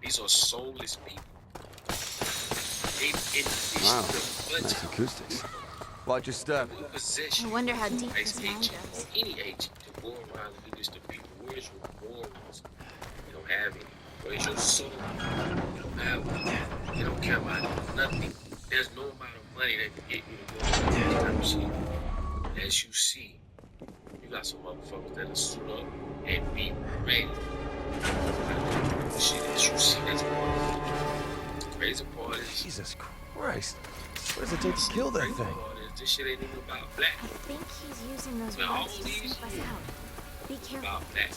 These are soulless people. Wow, nice acoustics. Why'd you stop? Possession. I wonder how deep As his mind agent, goes. or any agent, to go around and do this to people. Where's your morals? You don't have any. Where's your soul? You don't have one. You don't care about nothing. There's no amount of money that can get you to go to that type of shit. As you see, you got some motherfuckers that'll suit up and be ready. Shit that you see, that's the crazy part is. Jesus Christ. What does it take to kill that thing? This shit ain't even about black. I think he's using those words to sneak us out. Be careful. About black.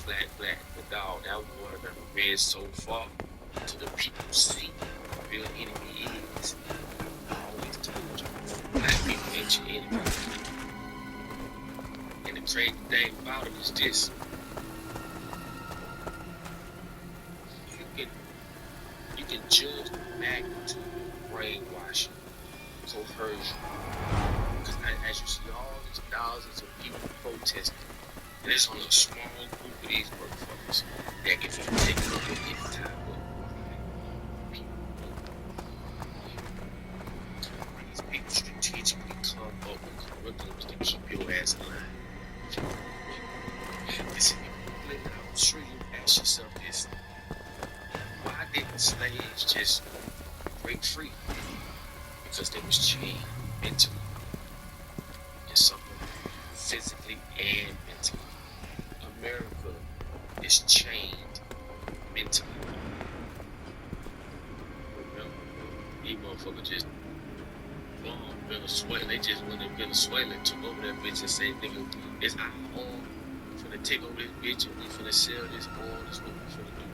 But dog, that water that ran so far to the people see the real enemy is. I always told you, black people ain't your enemy. And the crazy thing about it is this. You can judge the magnitude of brainwashing coercion. Because as you see all these thousands of people protesting, and there's only a small group of these motherfuckers that can take it over any time. These people strategically come up with curriculums to keep your ass alive. Listen, I'm sure you ask yourself this. Why didn't slaves just break free? Because they was chained mentally. Just something physically and mentally. America is chained mentally. Remember, these motherfuckers just bombed Venezuela. They just went to Venezuela and took over that bitch and said, nigga, it's our home. We finna take over this bitch and we finna sell this oil. This what we finna do.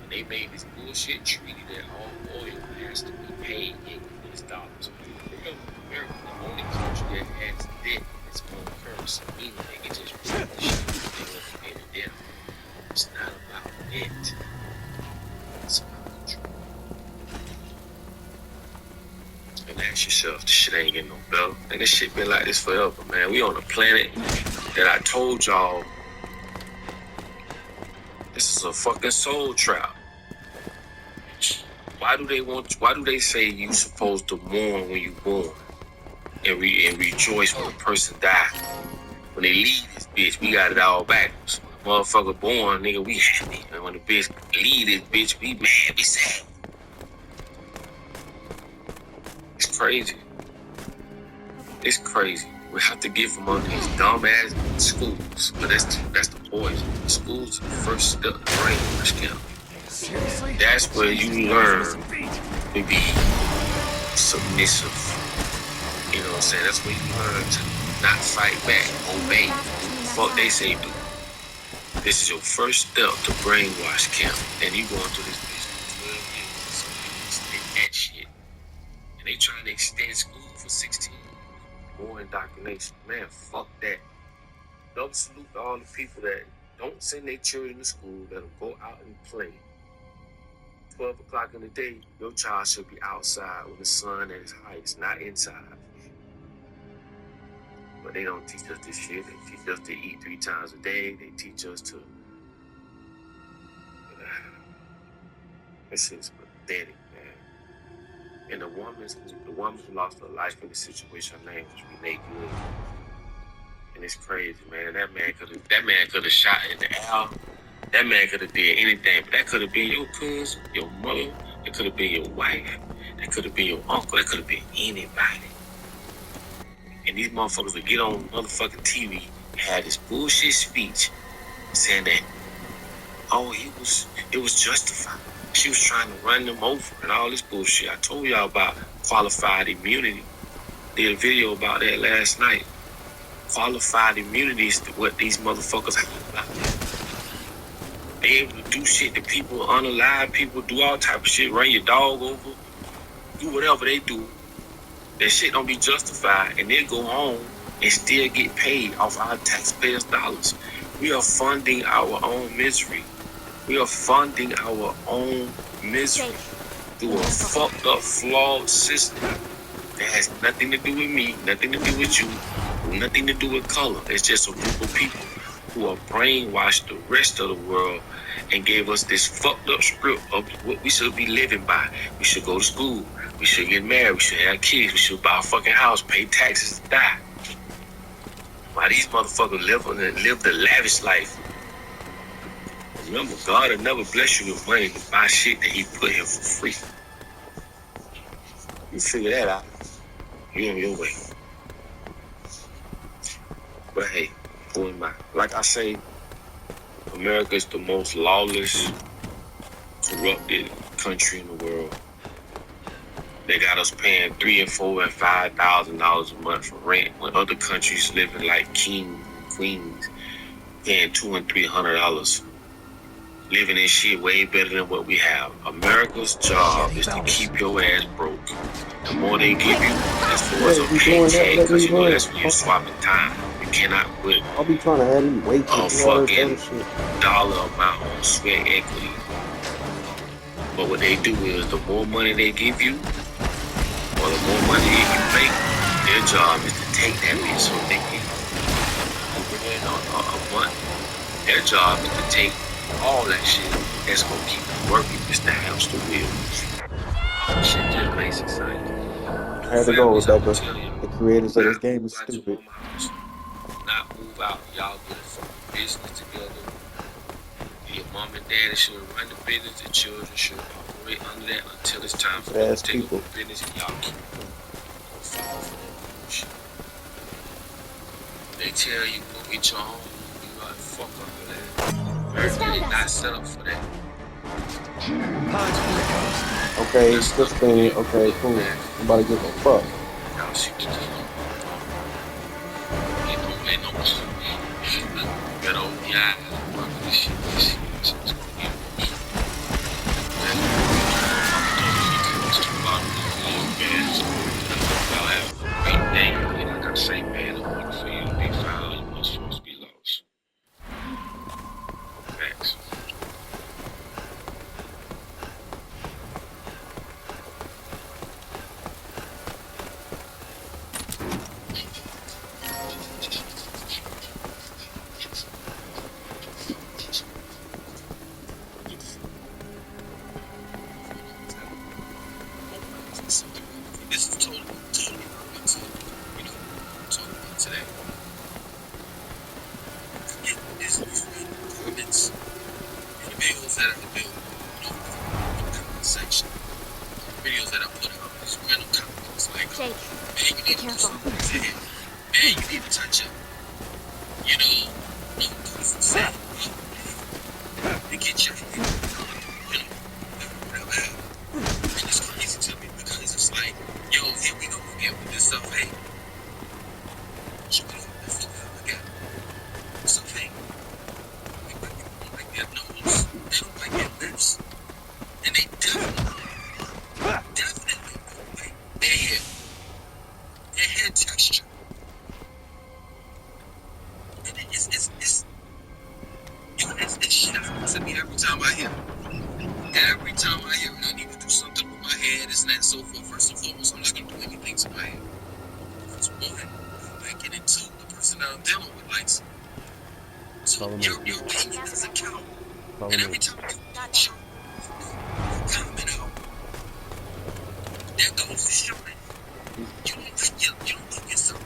And they made this bullshit treaty that all oil has to be paid in US dollars. Remember, America is the only country that has debt in its own currency, meaning they can just print the shit they want to pay it down. It's not about it. It's about control. And ask yourself, this shit ain't getting no better. And this shit been like this forever, man. We on a planet that I told y'all, this is a fucking soul trap. Why do they say you supposed to mourn when you born and rejoice when a person die? When they leave this bitch, we got it all backwards. When the motherfucker born, nigga, we happy. And when the bitch leave this bitch, we mad, we sad. It's crazy. It's crazy. We have to get from under these dumb ass schools. But that's the poison. Schools are the first step to brainwash them. Seriously? That's where you learn to be submissive. You know what I'm saying? That's where you learn to not fight back, obey. Fuck they say do. This is your first step to brainwash camp. And you going through this bitch for 12 years or something. That shit. And they trying to extend school for 16. More indoctrination. Man, fuck that. Double salute to all the people that don't send their children to school, let them go out and play. 12 o'clock in the day, your child should be outside when the sun at its highest, not inside. But they don't teach us this shit. They teach us to eat 3 times a day. They teach us to... This is pathetic, man. And the woman who lost her life in the situation, her name was Renee Good. And it's crazy, man. That man could have shot in the air. That man could have did anything, but that could have been your cousin, your mother, that could have been your wife, that could have been your uncle, that could have been anybody. And these motherfuckers would get on motherfucking TV and have this bullshit speech saying that, oh, it was justified. She was trying to run them over and all this bullshit. I told y'all about qualified immunity. Did a video about that last night. Qualified immunity is what these motherfuckers have about that. They able to do shit to people, unalive people, do all type of shit, run your dog over, do whatever they do. That shit don't be justified, and they go home and still get paid off our taxpayers' dollars. We are funding our own misery. We are funding our own misery through a fucked up, flawed system that has nothing to do with me, nothing to do with you, nothing to do with color. It's just a group of people who are brainwashed the rest of the world and gave us this fucked up script of what we should be living by. We should go to school. We should get married. We should have kids. We should buy a fucking house, pay taxes, and die. Why these motherfuckers live the lavish life? Remember, God will never bless you with money to buy shit that He put here for free. You figure that out. You on your way. But hey, who am I? Like I say, America is the most lawless, corrupted country in the world. They got us paying $3,000 and $4,000 and $5,000 a month for rent, when other countries living like kings and queens, paying $200 and $300, living in shit way better than what we have. America's job is to keep your ass broke. The more they give you, that's for us a paycheck, because you know that's when you're swapping time. You cannot put I'll be trying to have you wait till a fucking dollar amount on sweat equity. But what they do is, the more money they give you, or the more money you make, their job is to take that bitch so they can bring in a month. Their job is to take all that shit that's gonna keep you working. It's the hamster wheel. Shit just makes it exciting. I had to go, Rebecca. The creators of this game is stupid. Not move out. Y'all get a fucking business together. Your mom and daddy should run the business. The children should operate under that until it's time for them to take over the business, and y'all keep fall for that shit. They tell you go get your own, you like fuck up with that. America is not set up for that. Okay, this thing, okay, cool. I'm about to get the fuck. Y'all see what this don't make no sense. Get over the eyes. This shit is gonna get worse. Y'all have a great day. And like I say, man, in order for you to be found, you must first be lost. Thanks. This is totally relevant to, talking about today. It's comments and the videos that I build, comment section. Videos that I put out, these random comments like, Jake, man, you need to do careful. something with your head. Man, you need to touch up. You know, say, to get your head, whatever. And it's crazy to me because it's like, yo, here we go again with this stuff, hey. Show me the fuck out again. Stuff, hey. They don't like their nose. They don't like their lips. And they definitely don't like their hair. Their hair texture. And it's shit happens to me every time I hear it. Every time I hear it, I need to do something with my hair, this and that, and so forth. First and foremost, I'm not going to do anything to my hair. That's one. Like, and then two, the person that I'm dealing with likes it. So, your opinion doesn't count. And every time you comment out, that goes to show that you don't love yourself.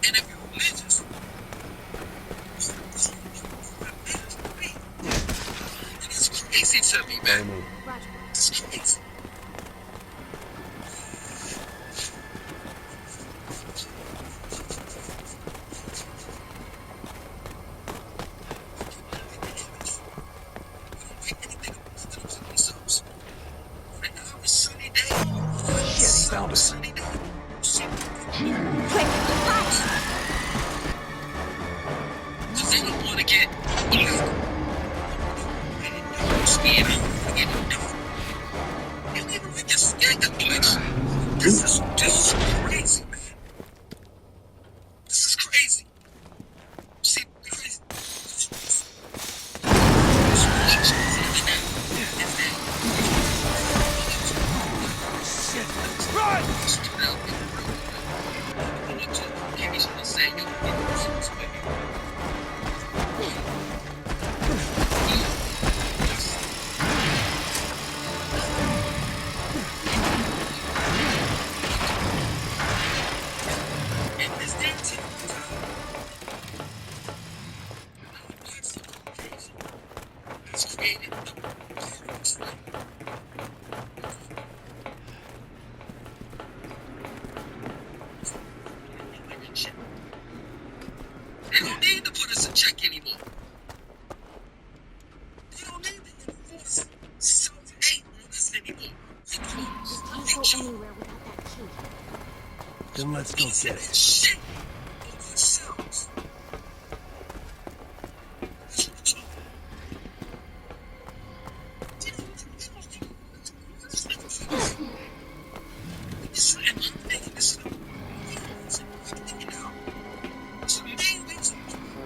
And if you're religious, it's crazy to me, man. Roger. It's crazy. Found us. Quick, flash! Cause they don't want to get scared. You don't even think you're scared of glitch. This is crazy, man. This is crazy. See, crazy. Run! They don't need to put us in check anymore. They don't need to self-hate on us anymore. We can't go anywhere without that key. Then let's go get it. Shit on themselves.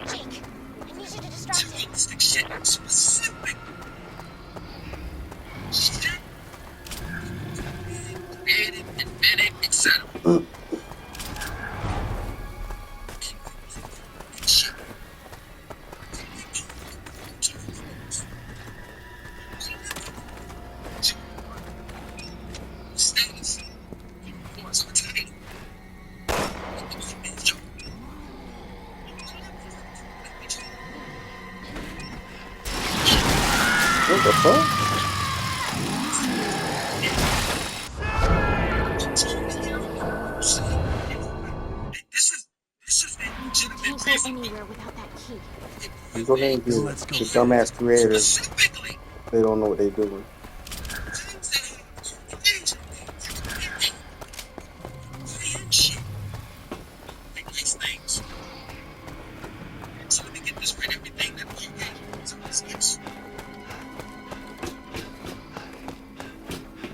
Jake, I need you to distract him. Realistic shit, specific shit, created, invented, etc. Status, force, potato. What the fuck? This is a legitimate Can't go reason. anywhere without that key. You go ahead and get Let's go. the dumbass creators. Specifically, They don't know what they doing. things that and shit. Like nice things. So let me get this right. Everything that we get to this gets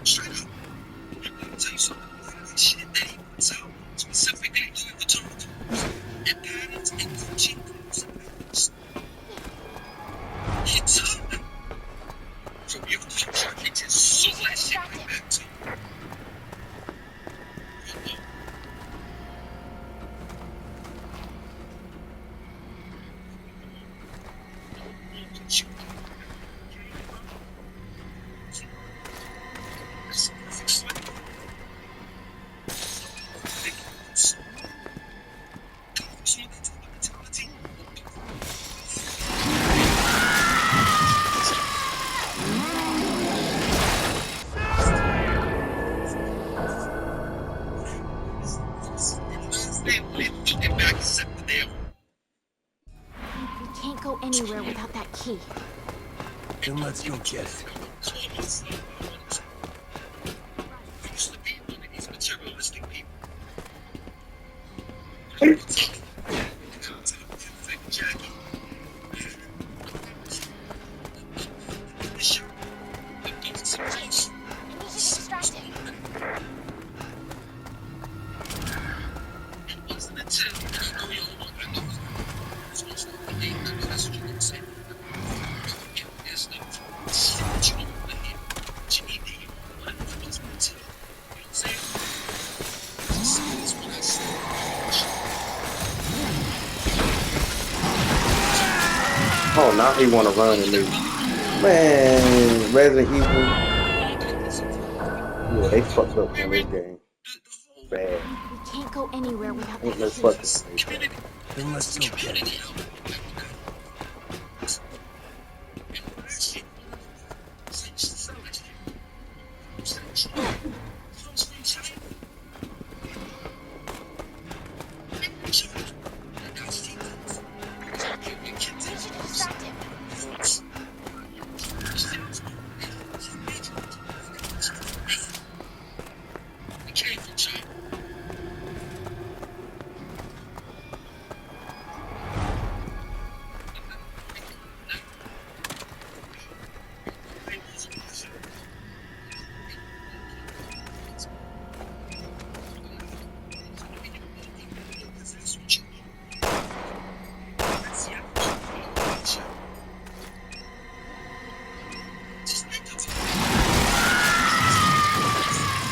straight up. I'm gonna tell you something. A lot of this shit that he puts out, specifically Louis Vuitton clothes and patterns and Gucci clothes and patterns. He took them from your culture and just sold that shit right back to you. We can't go anywhere without that key. Then let's go get it. Used to be one of these materialistic people. Jackie. I need you to distract him. It wasn't until I know you all want to know. It's supposed to be named, that's what you can say. There's no shit that you don't want to hear. But you need to hear what it was until. You know what I'm saying? That's what I said. Oh, now he want to run and leave. Man, Resident Evil. Yeah, they fucked up in this game. Bad. We can't go anywhere without Ain't no that key. fucking way. Community. Then let's go get it. I need you to distract him. We came from China.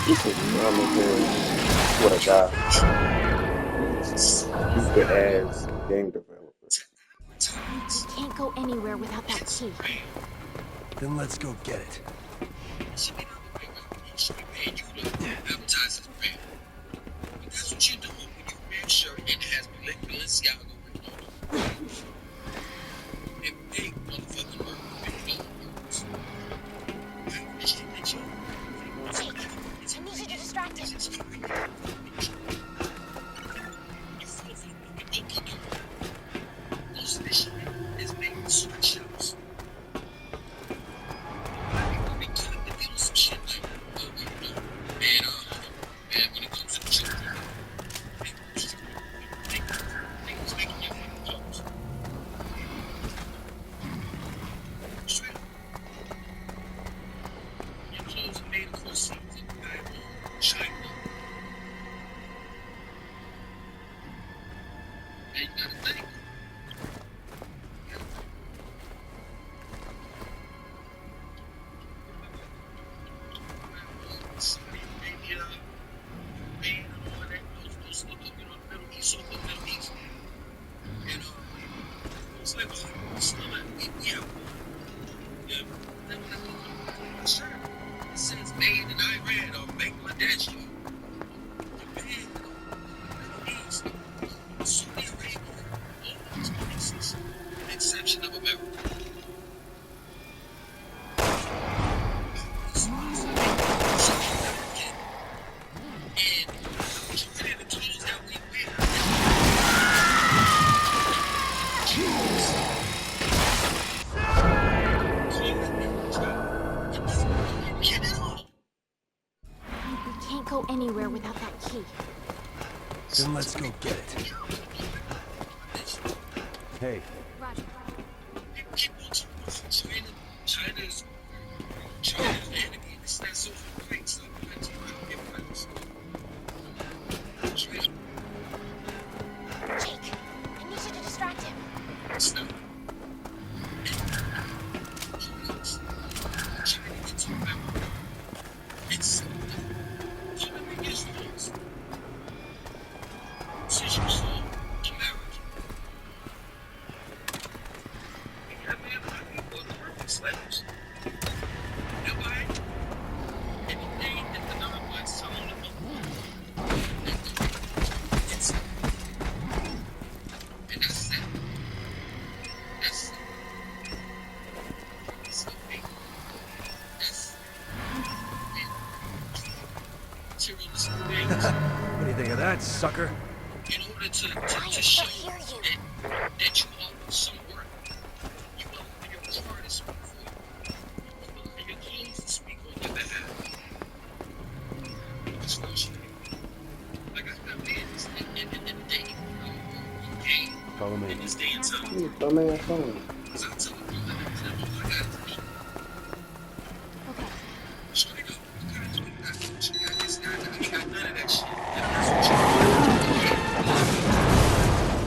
This is what a guy. Stupid ass game developer. We can't go anywhere without that key. Then let's go get it. Should be paying you to advertise his brand. But that's what you're doing when you wear a shirt and it has Balenciaga written on it. And big motherfucking work, big dollar words. sweatshops. They do some shit like and when it comes to the children, things making your fucking clothes. Straight up. Your clothes are made across seams in China. And you gotta think. Saudi Arabia, Spain, and all that, those Middle East, so the Middle East. And it's like, it's not like, yeah. Then when I look at my shirt, it says made in Iran or Bangladesh, Japan, Middle East, Saudi Arabia, all those places, with the exception of America. We can't go anywhere without that key. Then let's go get it. Hey, Roger. China's enemy. It's not so great. So Jake, I need you to distract him. Stop. It's since you saw America. I mean, people are perfect slaves. You know why? Anything that the non-whites tell them about, it's and that's it. That's it. It's okay. That's materialistic things. what do you think of that, sucker? In order to show that you are some work, you will allow your car to speak for you. You will allow your clothes to speak on your behalf. That's what I'm saying. Like I mean, in the day, game, Follow me. in this day and time, Dumbass on. because I tell you that all I got is me. Okay. Straight up, you gotta do what you got. It's not, I ain't got none of that shit. That's what you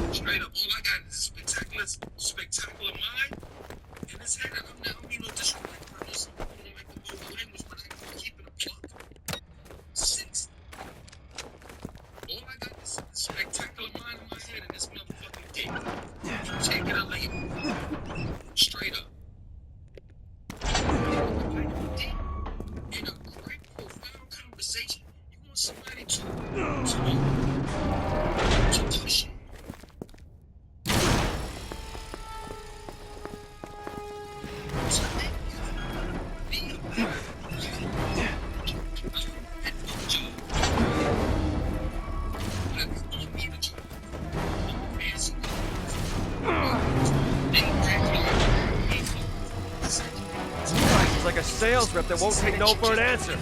got. Straight up, all I got is a spectacular mind in his head. I don't mean no disrespect purpose. I don't like the vulgar language, but I can keep it a buck. 6. All I got is a spectacular mind in my head and this motherfucking dick. You take it or leave it. Straight up. In a great, profound conversation, you want somebody to push you. To make you be a better job. Whatever you want me to do. Fancy It's like a sales rep that won't take no for an answer.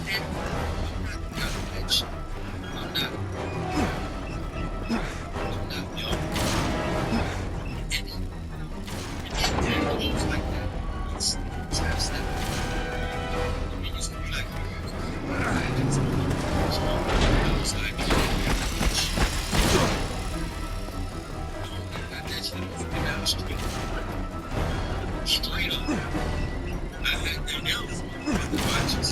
Straight up. Watches.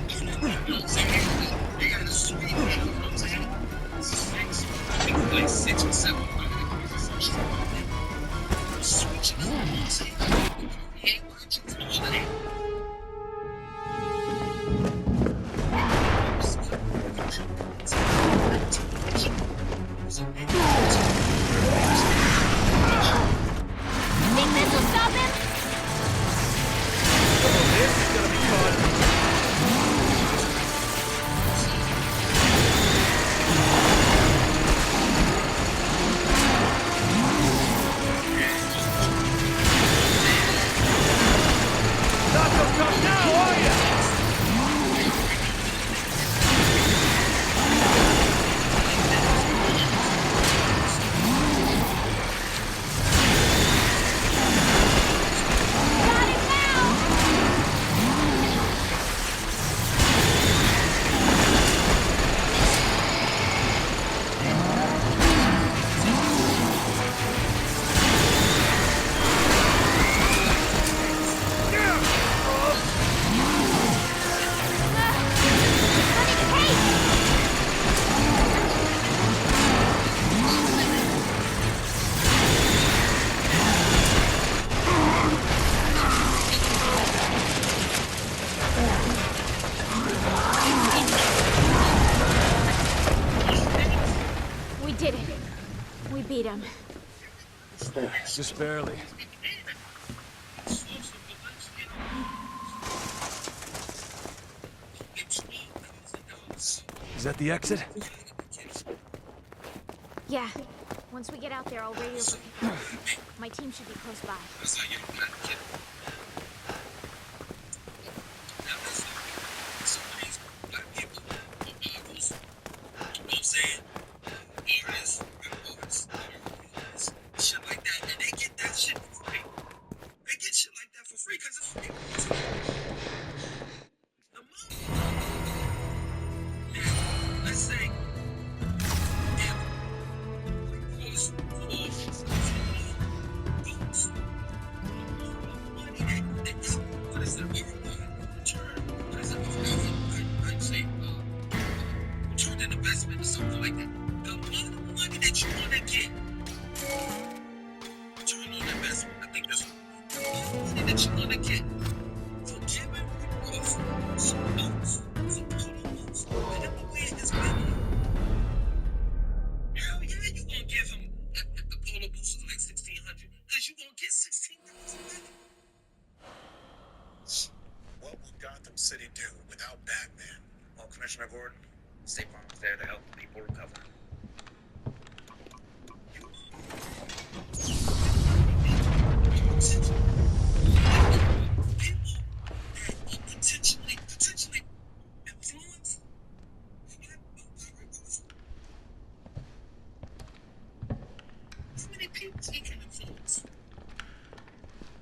You know what I'm saying? They got a sweet, you know what I'm saying? 6, I think like 6 or 7. Switch it up, you know what I'm saying? He ain't watching for all of that. Think this will stop him? This is gonna be fun. Just barely. Is that the exit? Yeah. Once we get out there, I'll radio for pickup. My team should be close by. What will Gotham City do without Batman? Well, Commissioner Gordon, State Farm is there to help people recover.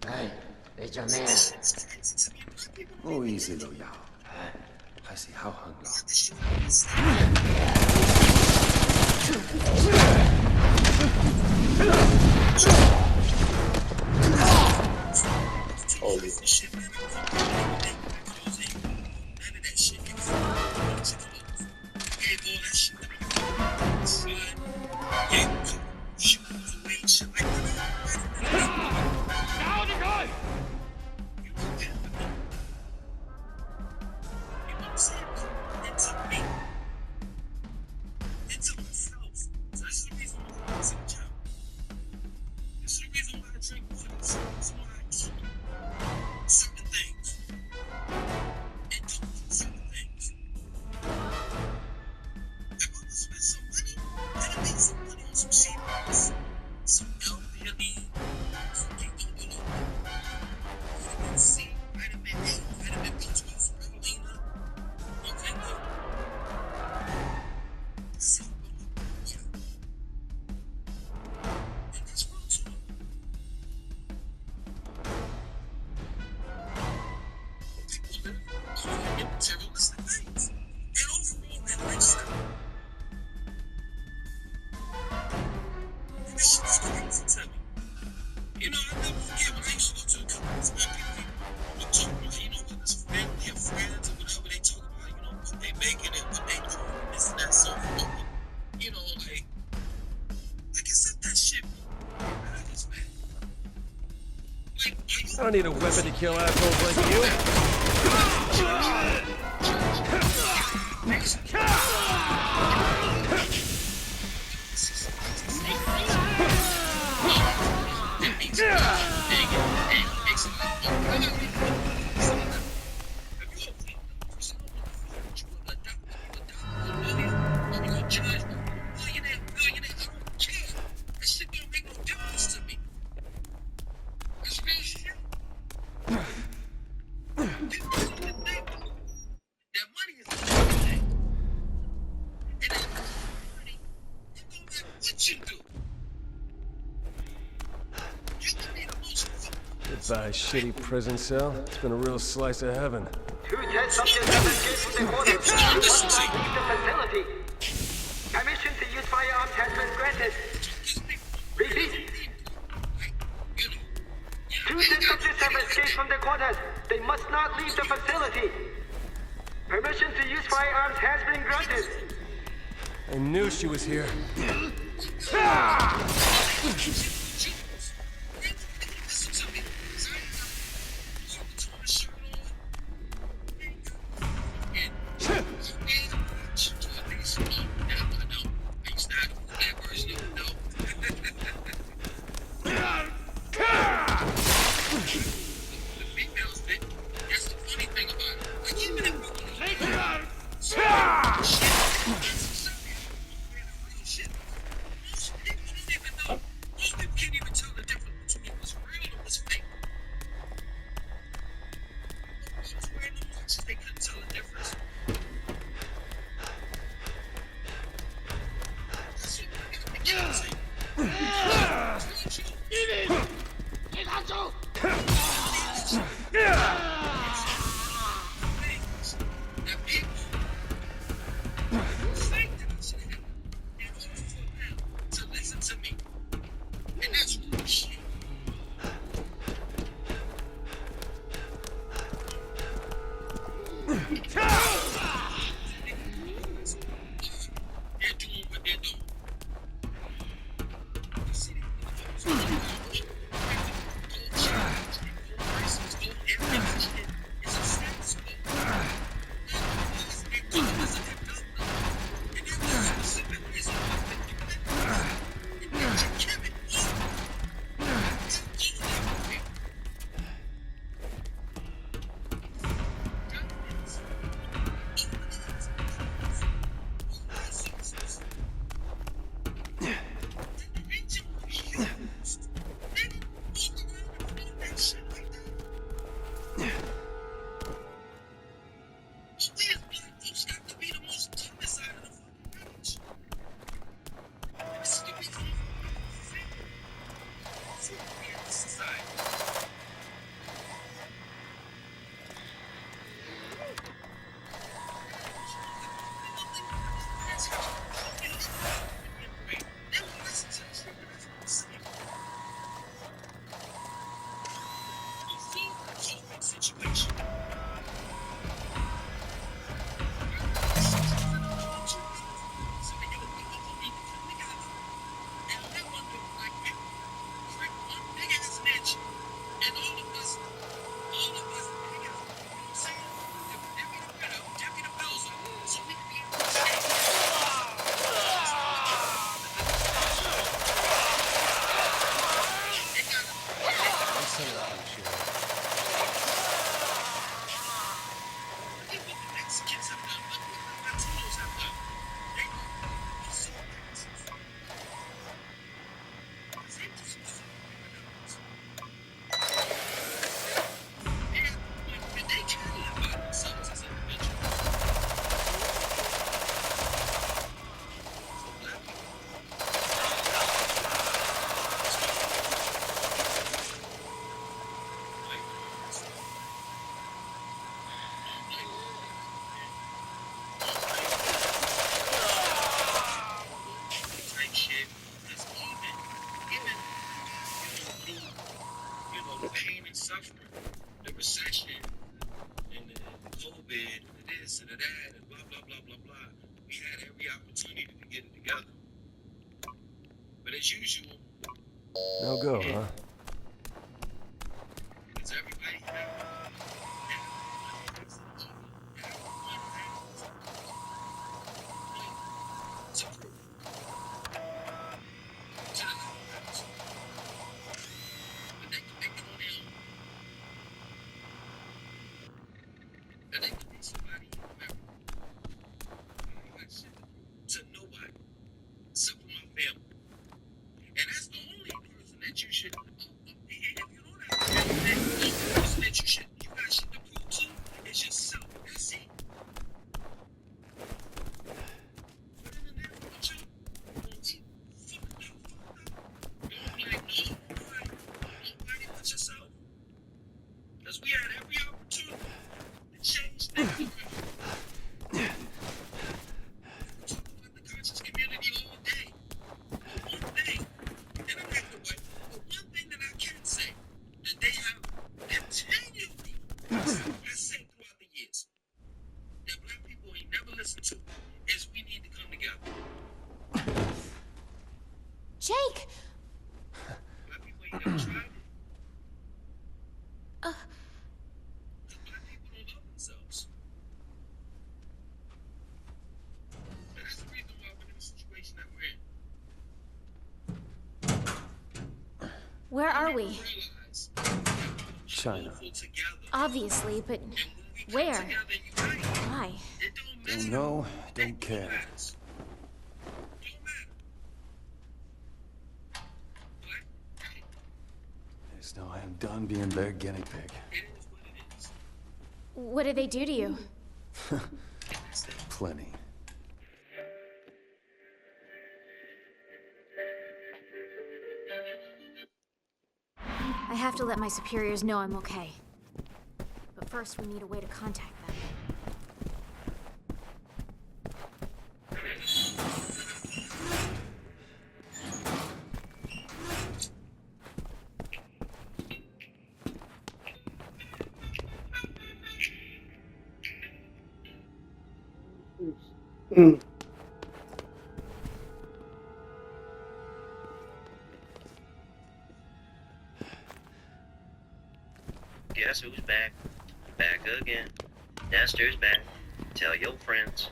Hey, it's your man. Oh, easy, Lo Yao. I see how hung long. Holy. You know, I never forget when I used to go to the companies where people would talk about, you know, whether it's family or friends or whatever, they talk about, you know, what they making and what they doing, this and that, so forth. You know, like I said, that shit matters, man. Like, I don't need a weapon to kill assholes like you. Goodbye, shitty prison cell. It's been a real slice of heaven. 2 test subjects have escaped from the quarters. They must not leave the facility. Permission to use firearms has been granted. Repeat. 2 test subjects have escaped from the quarters. They must not leave the facility. Permission to use firearms has been granted. I knew she was here. They're doing what they're doing. Situation. The pain and suffering, the recession, and the COVID, and the this and the that, and blah, blah, blah, blah, blah. We had every opportunity to get it together. But as usual, No go, huh? it's everybody to nobody except for my family. And that's the only person that you should. If you don't have a family, the only person that you got shit to prove to is yourself. That's it. But in the name of what you fucked up. Don't blame nobody but yourself. Because we had every opportunity to change things. Jake! Where are we? China. Obviously, but where? Why? Don't know, don't care. Yes, no, I am done being their guinea pig. What did they do to you? Plenty. I have to let my superiors know I'm okay. But first, we need a way to contact them. Guess who's back? Back again. Nestor's back. Tell your friends.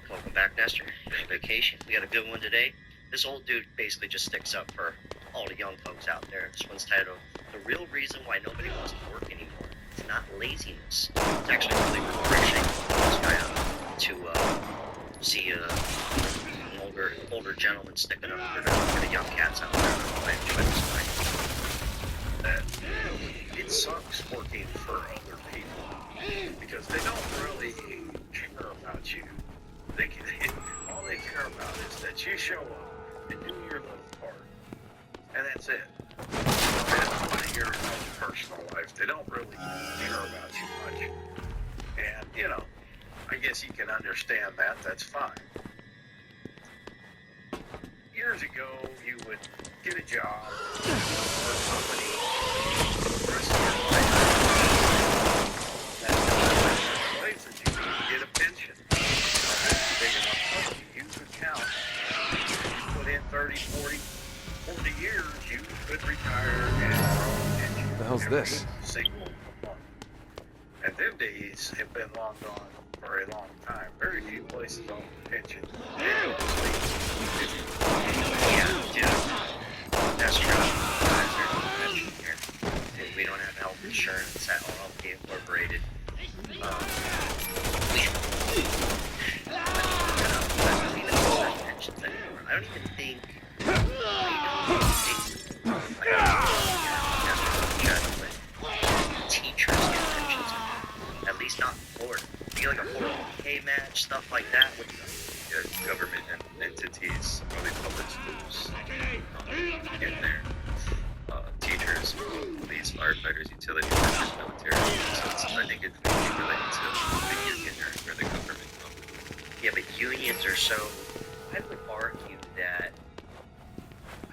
Welcome back, Nestor. Vacation. We got a good one today. This old dude basically just sticks up for all the young folks out there. This one's titled, The Real Reason Why Nobody Wants to Work Anymore. It's not laziness. It's actually really refreshing for this guy to see an older gentleman sticking up for the young cats out there. I enjoy this fight. It sucks working for other people because they don't really care about you. All they care about is that you show up and do your little part, and that's it. And in your own personal life, they don't really care about you much. And I guess you can understand that. That's fine. Years ago, you would get a job for a company. The rest of your life, that's the place that you get a pension. Big enough company, you could count. You put in 30, 40 years, you could retire and grow a pension. What the hell's this? Single month. And them days have been long gone for a long time. Very few places own pension. Yeah, that's true. Guys, there's no pension here. We don't have health insurance at LLP Incorporated. I don't even think teachers get pensions. At least not in Florida. You get like a 401k match, stuff like that. Government entities, probably public schools, in there. Teachers, police, firefighters, utility workers, military. So I think it's really related to the union or the government. Yeah, but unions are so. I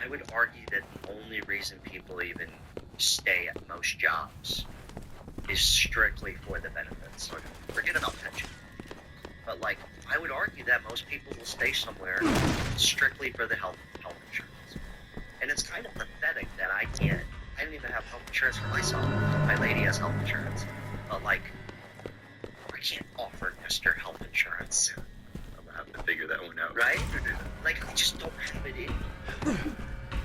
would argue that the only reason people even stay at most jobs is strictly for the benefits. Like, forget about pension. But I would argue that most people will stay somewhere strictly for the health insurance. And it's kind of pathetic that I don't even have health insurance for myself. My lady has health insurance. But I can't offer Nestor health insurance. I'm gonna have to figure that one out. Right? I just don't have it in.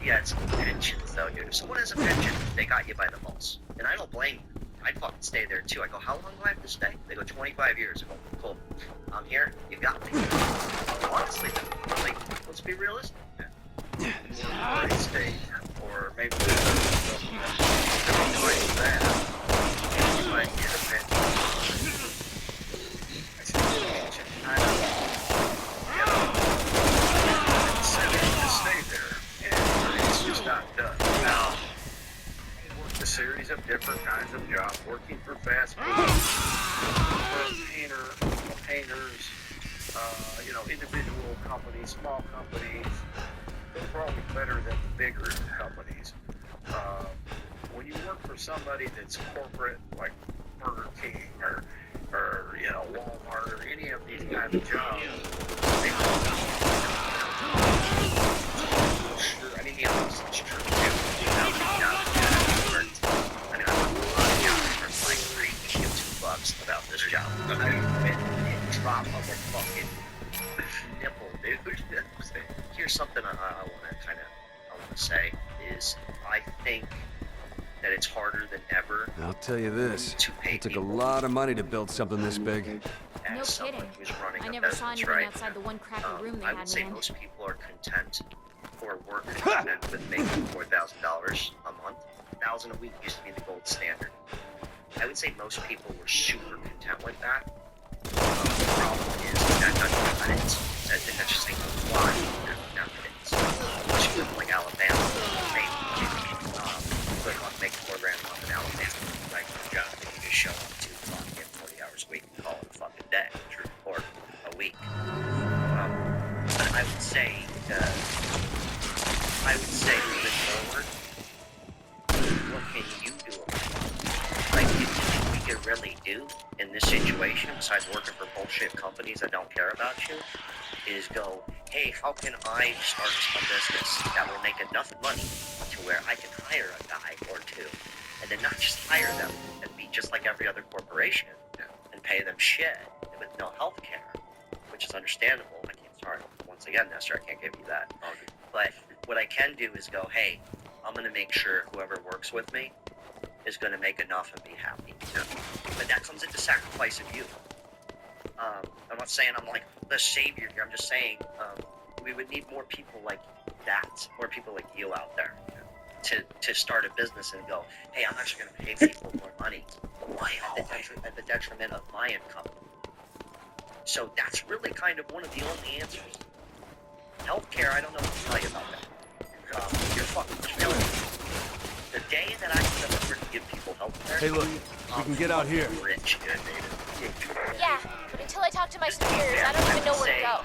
Yeah, it's pensions though, dude. If someone has a pension, they got you by the balls. And I don't blame them. I'd fucking stay there too. I go, how long do I have to stay? They go, 25 years. I go, cool. I'm here. You got me. Honestly, though, let's be realistic. Or state, or maybe that. You might get a pension. I said, pension. I don't know. To stay there, and it's just not done. Now, a series of different kinds of jobs, working for fast food, for painters, individual companies, small companies. They're probably better than the bigger companies. When you work for somebody that's corporate, like Burger King or Walmart or any of these kinds of jobs, they it's true too. I give $2 about this job. Drop of a fucking nipple, dude. Here's something I want to say is I think that it's harder than ever. I'll tell you this. To pay It took a people. lot of money to build something this big. No As someone kidding. who's running I a never saw business, anything right? outside the one crappy room they I had would me say in. most people are content or were content with making $4,000 a month. $1,000 a week used to be the gold standard. I would say most people were super content with that. The problem is that doesn't cut it. That just ain't apply nowadays. Especially with Alabama, they make $4 grand a month in Alabama. Like a job that you just show up to, get 40 hours a week and call it a fucking day, or a week. But I would say moving forward, what can you do about it? If we get really do in this situation, besides working for bullshit companies that don't care about you, is go, hey, how can I start a business that will make enough money to where I can hire a guy or two, and then not just hire them and be just like every other corporation and pay them shit with no health care, which is understandable. I can't, sorry, once again, Nestor, I can't give you that. But what I can do is go, hey, I'm going to make sure whoever works with me is going to make enough and be happy. But that comes into sacrifice of you. I'm not saying I'm like the savior here. I'm just saying we would need more people like that, more people like you out there to start a business and go, hey, I'm actually going to pay people more money at the detriment of my income. So that's really kind of one of the only answers. Healthcare, I don't know what to tell you about that. You're fucking killing me. The day that I can afford to give people healthcare, Hey, look, we can get out here. Rich. Yeah, but until I talk to my superiors, I don't even know where to go.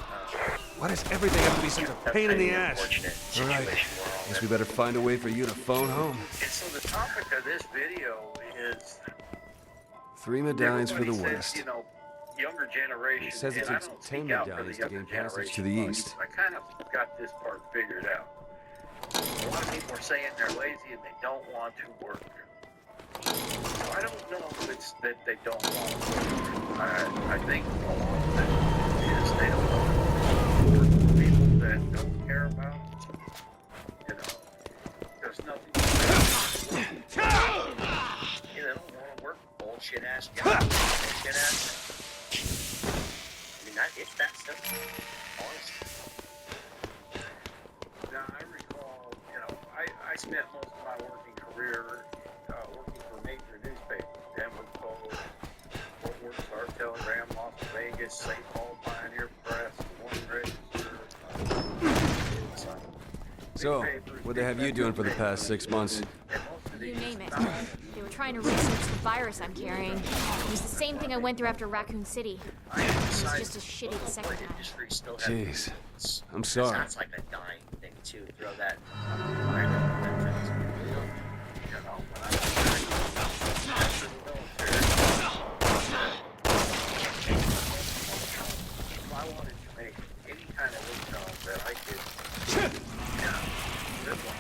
Why does everything have to be such a pain in the ass? All right, guess we better find a way for you to phone home. And so the topic of this video is 3 medallions for the everybody West. says, you know, younger generation. It says it and I takes don't 10 speak out for medallions the to gain younger passage to generation, the but east. I kind of got this part figured out. A lot of people are saying they're lazy and they don't want to work. So I don't know if it's that they don't want to work. I think a lot of it is they don't want to work for people that don't care about it. You know, there's nothing to say. You know, don't want to work bullshit ass job. Bullshit ass. I mean, it's that simple. Honestly. Now, I recall, you know, I spent most of my working career working for major newspapers. Denver Post, Fort Worth Star Telegram, Las Vegas, St. Paul Pioneer Press, Morning Register. So, what they have you doing for the past 6 months? You name it. They were trying to research the virus I'm carrying. It was the same thing I went through after Raccoon City. It was just as shitty the second time. Jeez, I'm sorry. That's like a dying thing too. Throw that. If I wanted to make any kind of income that I could live on,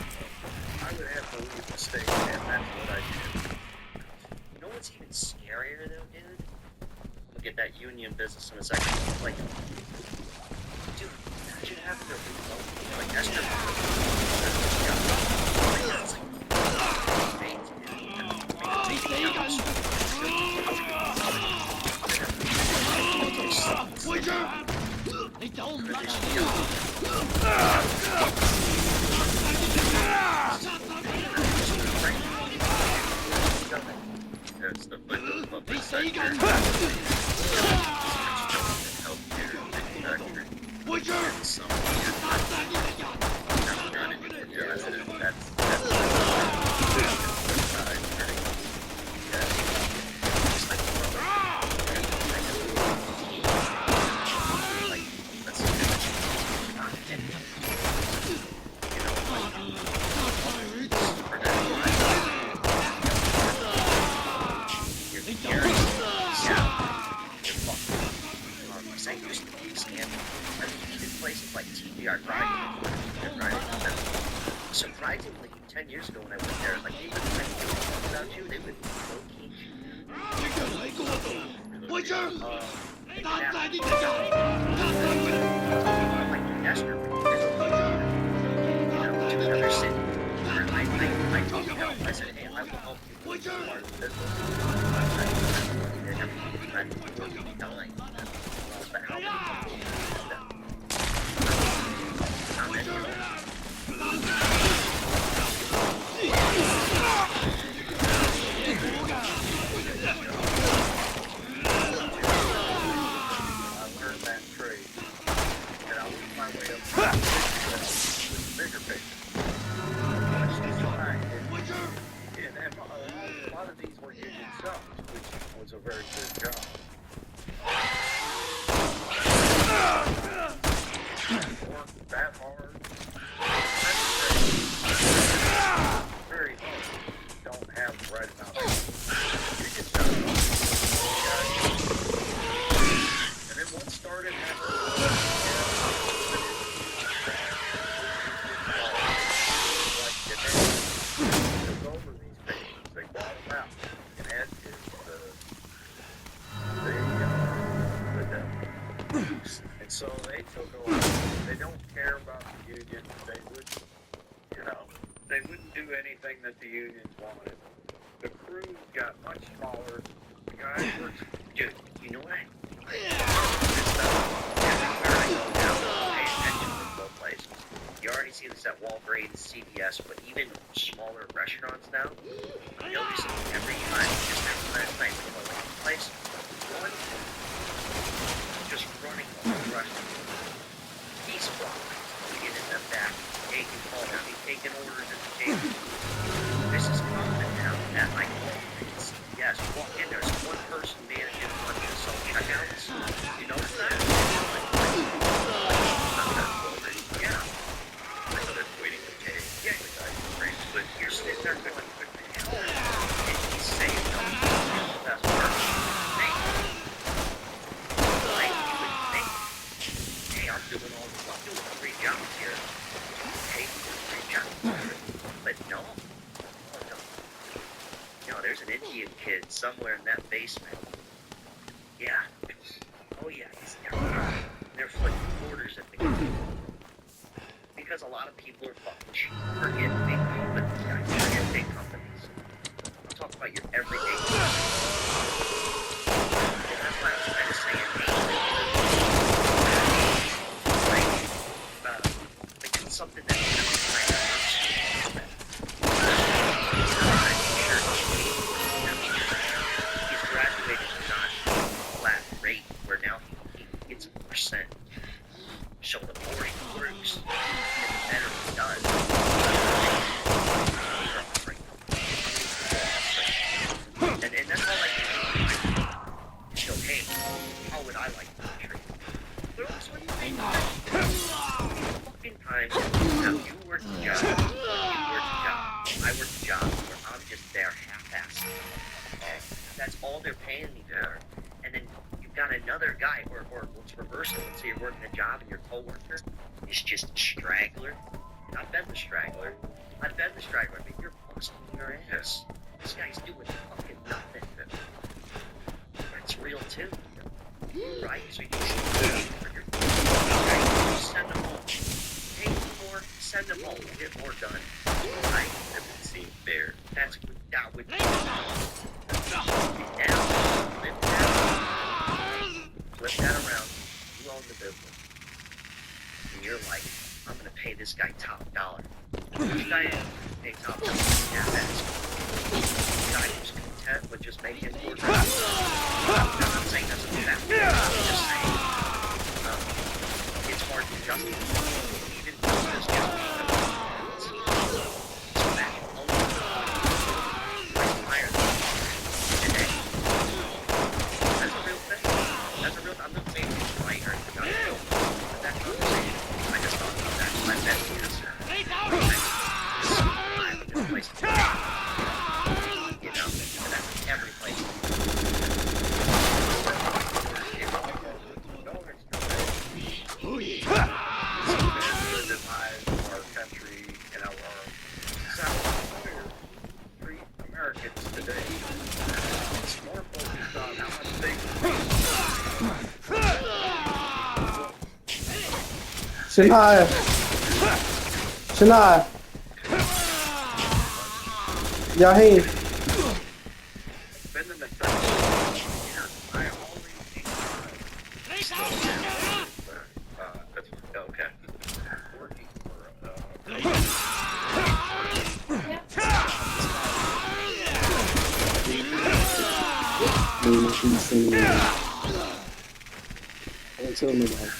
I would have to leave the state, and that's what I did. You know what's even scarier though, dude? We'll get that union business in a second. Like, dude, imagine having to relocate. Like, that's just. That's the public sector. Places like TBR surprisingly, 10 years ago when I went there, like, they wouldn't talk about you, they would locate like Nestor, to another city. I told you, I said, hey, I will help you with part of the business. I'm dying. But how many people do that? How many? I learned that trade, and I worked my way up to the bigger picture. And a lot of these were union subs, which was a very good job. Worked that hard. Very hard. Don't have the right amount of union subs. So they took over. They don't care about the union. They would, they wouldn't do anything that the unions wanted. The crews got much smaller. The guys were, Dude, you know what everywhere I go now, pay attention to both places. You already see this at Walgreens, CVS, but even smaller restaurants now. I'm noticing every time, just like last night, we went to the place, one just running all the restaurant. He's walking to get in the back, taking calls, taking orders at the table. This is common now at like Walgreens, CVS. Walk in, there's one person managing a bunch of self-checkouts. You notice that? Yeah. I know they're waiting to pay. Yeah, but you're sitting there going, what the hell? And he's saying, no, that's part of the like, you would think, hey, I'm doing 3 jobs here. Hey, 3 jobs. But no. No, there's an Indian kid somewhere in that basement. Yeah. Oh yeah, he's there. They're flicking quarters at the kid. Because a lot of people are fucking cheap. Forget big companies, guys. Forget big companies. I'm talking about your everyday companies. And that's why I was trying to say like it's something that he's graduated not flat rate where now he gets a percent. So the more he works, and the better he does. And that's all I can do. So hey, how would I like to be treated? But also, what do you think? Fucking times now you work the job, I work the job where I'm just there half-assed. That's all they're paying me for. And then you've got another guy, or let's reverse it. Let's say you're working a job and your coworker is just a straggler. I've been the straggler. I mean, you're busting your ass. This guy's doing fucking nothing. That's real too, right? So you should for your send them home. Pay more, send them home. Get more done. Right? That would seem fair. That would be now, flip that around. You own the business. And you're like, I'm gonna pay this guy top dollar. Which guy is? Pay top dollar. Yeah, that's the guy who's content with just making more money. I'm not saying that's a bad thing. I'm just saying it's hard to justify. Even business gets so that only price higher than today. That's a real thing. That's a real. I'm not saying it's right or it's not real. But that conversation, I just thought about that. My best is this place. You know, and that's every place. Our country, our South treat Americans today. It's more focused on how much they Shania. Yahin. spending the time here. I always that's okay. Working for Tell me about it.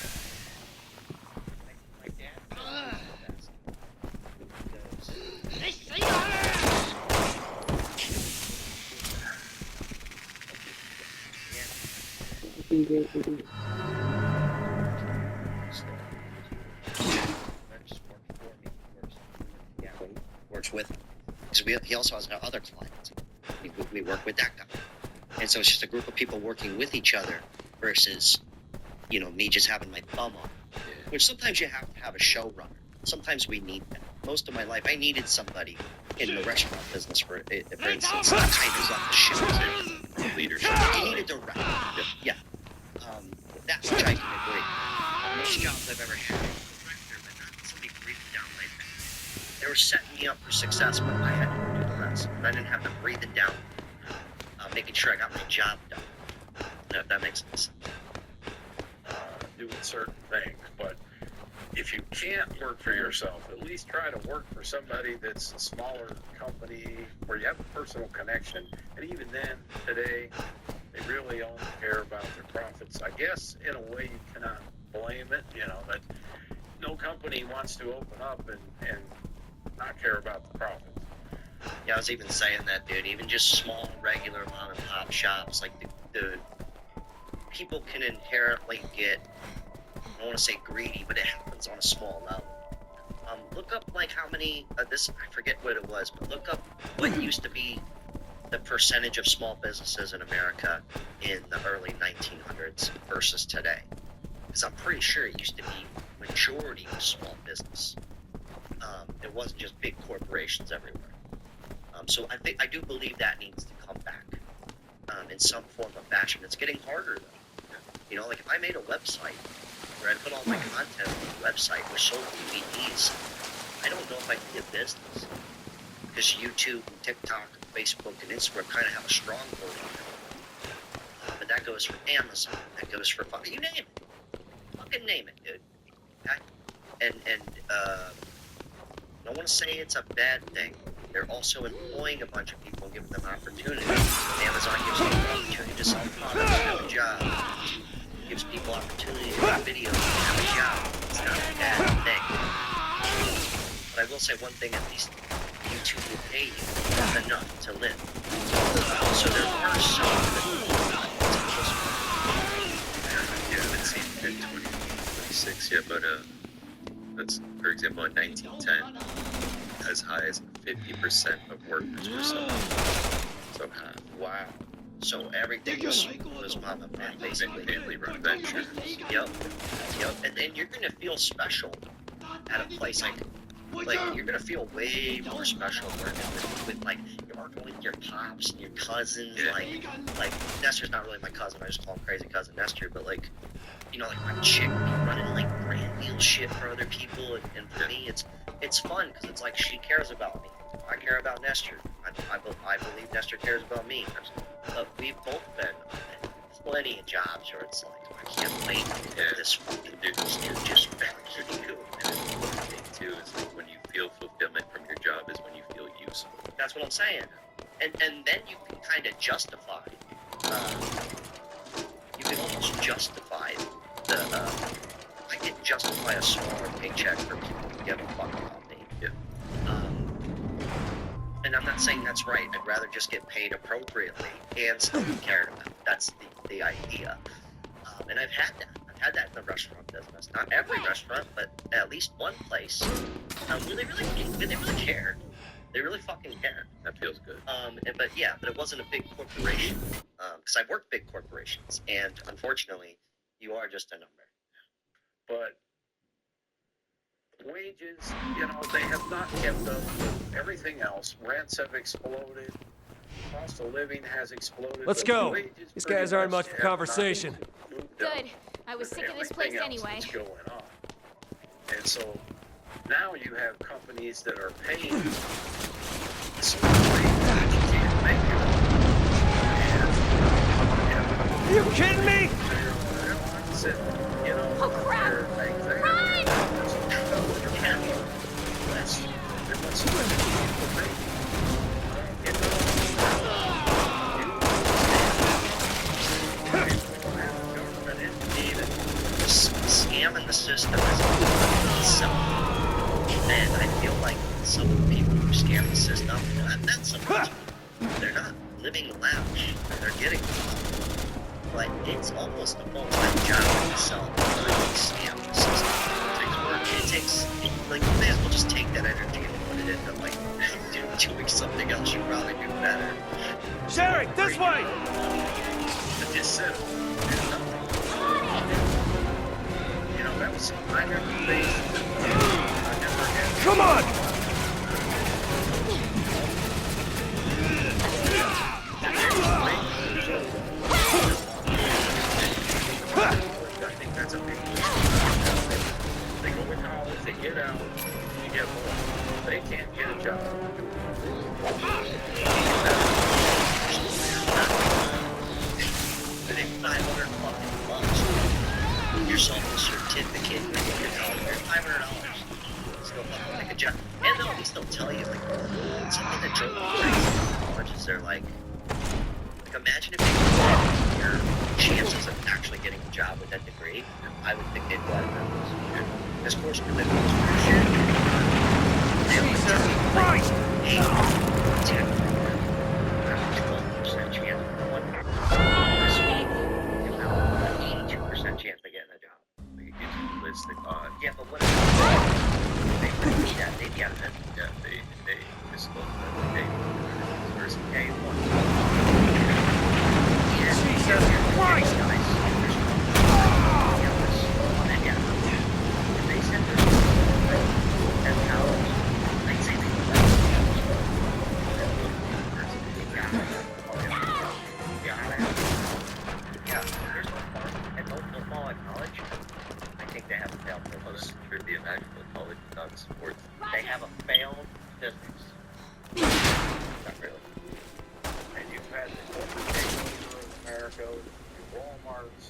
Works with, because he also has other clients. We work with that guy, and so it's just a group of people working with each other versus, me just having my thumb on. Which sometimes you have to have a showrunner. Sometimes we need that. Most of my life, I needed somebody in the restaurant business, for instance, to tightens up the ship. Leadership. You need a director. Yeah. That much I can agree. were setting me up for success, but I had to do the rest. I didn't have to breathe it down, making sure I got my job done. If that makes sense. Doing certain things, but if you can't work for yourself, at least try to work for somebody that's a smaller company where you have a personal connection. And even then, today, they really only care about their profits. I guess, in a way, you cannot blame it, that no company wants to open up and not care about the profits. Yeah, I was even saying that, dude. Even just small, regular mom and pop shops, like the people can inherently get, I don't want to say greedy, but it happens on a small level. Look up like how many, I forget what it was, but look up what used to be the percentage of small businesses in America in the early 1900s versus today. Because I'm pretty sure it used to be majority was small business. It wasn't just big corporations everywhere. So I do believe that needs to come back in some form of fashion. It's getting harder though. Like if I made a website where I put all my content on the website or sold DVDs, I don't know if I'd be a business. Because YouTube and TikTok and Facebook and Instagram kind of have a stronghold on it. But that goes for Amazon. That goes for you name it. Fucking name it, dude. Okay? And I don't want to say it's a bad thing. They're also employing a bunch of people and giving them opportunities. Amazon gives people opportunity to sell products and have a job. Gives people opportunity to make videos and have a job. It's not a bad thing. But I will say one thing at least. YouTube will pay you enough to live. So there are some Yeah, I haven't seen 2026 yet, but that's, for example, in 1910, as high as 50% of workers were so high. Wow. So everything was mom and pop, basically. Family-run ventures. Yep. And then you're going to feel special at a place like you're gonna feel way more special working with like you're working with your pops and your cousins. Yeah. Like Nestor's not really my cousin. I just call him crazy cousin Nestor. But like my chick running like brand deal shit for other people, and for me it's fun because it's like she cares about me. I care about Nestor. I believe Nestor cares about me. But we've both been in plenty of jobs where it's like I can't wait to get this fucking dude just back to you. Too is like when you feel fulfillment from your job is when you feel useful. That's what I'm saying. And then you can kind of justify. You can almost justify I can justify a smaller paycheck for people who give a fuck about me. Yeah. And I'm not saying that's right. I'd rather just get paid appropriately and still be cared about. That's the idea. And I've had that. I've had that in the restaurant business. Not every restaurant, but at least one place. Where they really cared. They really fucking cared. That feels good. But it wasn't a big corporation. Because I've worked big corporations, and unfortunately, you are just a number. But wages, they have not kept up with everything else. Rents have exploded. Cost of living has exploded. Let's go. These guys aren't much for conversation. Good. I was sick of this place anyway. Going on. And so now you have companies that are paying so much that you can't make it. Are you kidding me? Oh crap! Run! Scamming the system is itself. And I feel like some of the people who scam the system, I've met some of them, they're not living lavish, they're getting but it's almost a full-time job itself to scam the system. It takes, like, you may as well just take that energy and put it into, like, doing something else you probably do better. Sherry, this way! But just sit. That was some minor thing. I never had. Come on! I think that's a big deal. They go to college, they get out, you get more. They can't yourself a certificate, you get your college for $500. Still fucking like a job. And they'll at least they'll tell you, like, something that drove me crazy in college is they're like, imagine if they could get your chances of actually getting a job with that degree. I would think they'd go out of business. This course commitment was for shit. They only tell you, like, 10 program, 12% chance for one. This week, you have an 82% chance of getting a job. Like, it gives you realistic odds. Yeah, but what if they wouldn't be that? They'd be out of business. Yeah, they disclose that they versus Okay, one. Jesus Christ! Guys, there's if they said there's and how I'd say they would like yeah, there's no fun and no fall at college. I think they have a failed business. should be imaginable college without sports. They have a failed business. Not really. And you've had the corporations of America, your Walmarts,